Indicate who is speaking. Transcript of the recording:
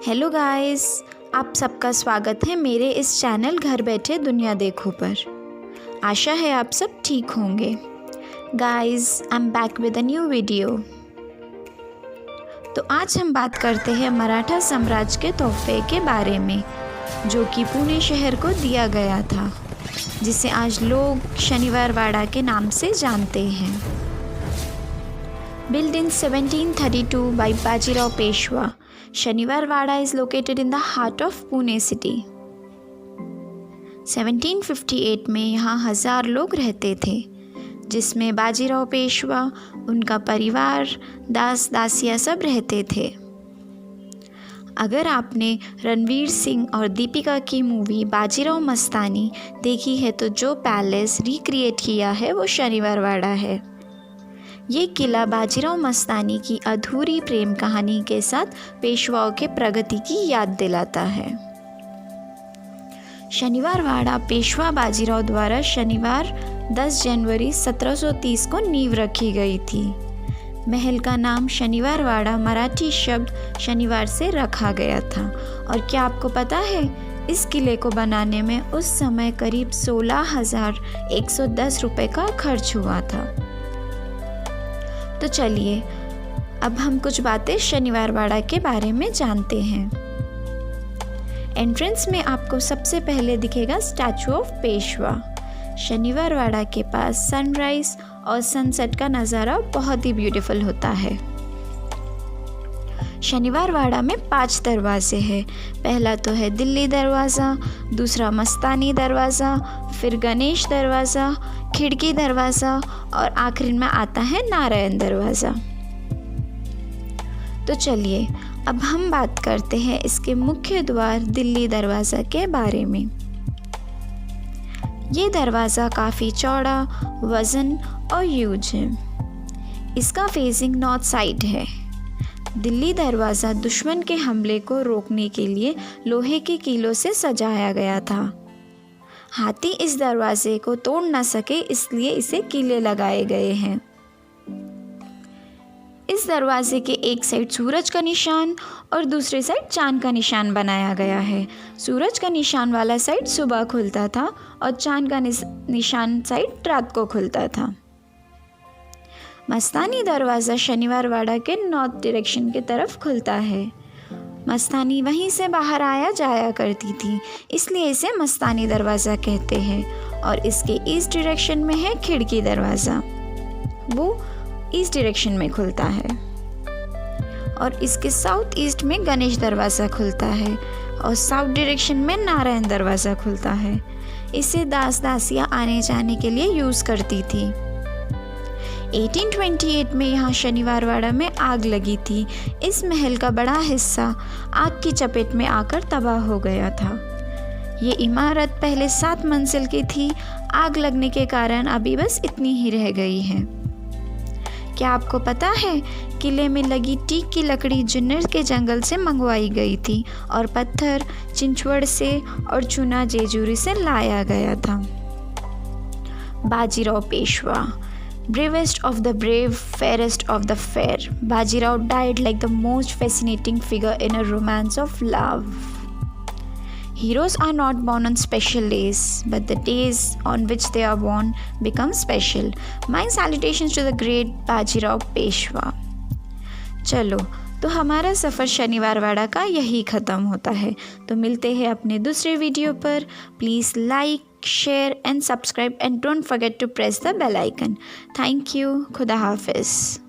Speaker 1: Hello guys, आप सबका स्वागत है मेरे इस चैनल घर बैठे दुनिया देखो पर। आशा है आप सब ठीक होंगे। Guys, I am back with a new video. तो आज हम बात करते हैं मराठा साम्राज्य के तोहफे के बारे में, जो कि पुणे शहर को दिया गया था, जिसे आज लोग शनिवार वाड़ा के नाम से जानते हैं। Built in 1732 by Bajirao Peshwa, Shaniwar Wada is located in the heart of Pune city. 1758 में यहाँ 1000 लोग रहते थे, जिसमें बाजीराव पेशवा, उनका परिवार, दास दासिया सब रहते थे। अगर आपने रणवीर सिंह और दीपिका की मूवी बाजीराव मस्तानी देखी है तो जो पैलेस रिक्रिएट किया है वो शनिवार वाड़ा है। ये किला बाजीराव मस्तानी की अधूरी प्रेम कहानी के साथ पेशवाओं के प्रगति की याद दिलाता है। शनिवार वाड़ा पेशवा बाजीराव द्वारा शनिवार 10 जनवरी 1730 को नींव रखी गई थी। महल का नाम शनिवार वाड़ा मराठी शब्द शनिवार से रखा गया था। और क्या आपको पता है, इस किले को बनाने में उस समय करीब 16,110 रुपये का खर्च हुआ था। तो चलिए अब हम कुछ बातें शनिवार वाड़ा के बारे में जानते हैं। एंट्रेंस में आपको सबसे पहले दिखेगा स्टैचू ऑफ पेशवा। शनिवार वाड़ा के पास सनराइज और सनसेट का नज़ारा बहुत ही ब्यूटीफुल होता है। शनिवार वाड़ा में 5 दरवाजे हैं। पहला तो है दिल्ली दरवाज़ा, दूसरा मस्तानी दरवाज़ा, फिर गणेश दरवाज़ा, खिड़की दरवाज़ा और आखिर में आता है नारायण दरवाज़ा। तो चलिए अब हम बात करते हैं इसके मुख्य द्वार दिल्ली दरवाज़ा के बारे में। ये दरवाज़ा काफ़ी चौड़ा, वज़न और ह्यूज है। इसका फेसिंग नॉर्थ साइड है। दिल्ली दरवाज़ा दुश्मन के हमले को रोकने के लिए लोहे के कीलों से सजाया गया था। हाथी इस दरवाजे को तोड़ न सके, इसलिए इसे कीले लगाए गए हैं। इस दरवाजे के एक साइड सूरज का निशान और दूसरे साइड चांद का निशान बनाया गया है। सूरज का निशान वाला साइड सुबह खुलता था और चांद का निशान साइड रात को खुलता था। मस्तानी दरवाज़ा शनिवार वाड़ा के नॉर्थ डायरेक्शन की तरफ खुलता है। मस्तानी वहीं से बाहर आया जाया करती थी, इसलिए इसे मस्तानी दरवाज़ा कहते हैं। और इसके ईस्ट डायरेक्शन में है खिड़की दरवाज़ा, वो ईस्ट डायरेक्शन में खुलता है। और इसके साउथ ईस्ट में गणेश दरवाज़ा खुलता है और साउथ डायरेक्शन में नारायण दरवाज़ा खुलता है। इसे दास दासिया आने जाने के लिए यूज़ करती थी। 1828 में यहाँ शनिवार वाड़ा में आग लगी थी। इस महल का बड़ा हिस्सा आग की चपेट में आकर तबाह हो गया था। ये इमारत पहले 7 मंजिल की थी। आग लगने के कारण अभी बस इतनी ही रह गई है। क्या आपको पता है, किले में लगी टीक की लकड़ी जुन्नर के जंगल से मंगवाई गई थी और पत्थर चिंचवड़ से और चूना जेजूरी से लाया गया था। Bajirao Peshwa, bravest of the brave, fairest of the fair. Bajirao died like the most fascinating figure in a romance of love. Heroes are not born on special days, but the days on which they are born become special. My salutations to the great Bajirao Peshwa. चलो, तो हमारा सफ़र शनिवार वाड़ा का यही ख़त्म होता है। तो मिलते हैं अपने दूसरे वीडियो पर। Please like, share and subscribe and don't forget to press the bell icon. Thank you. Khuda Hafiz.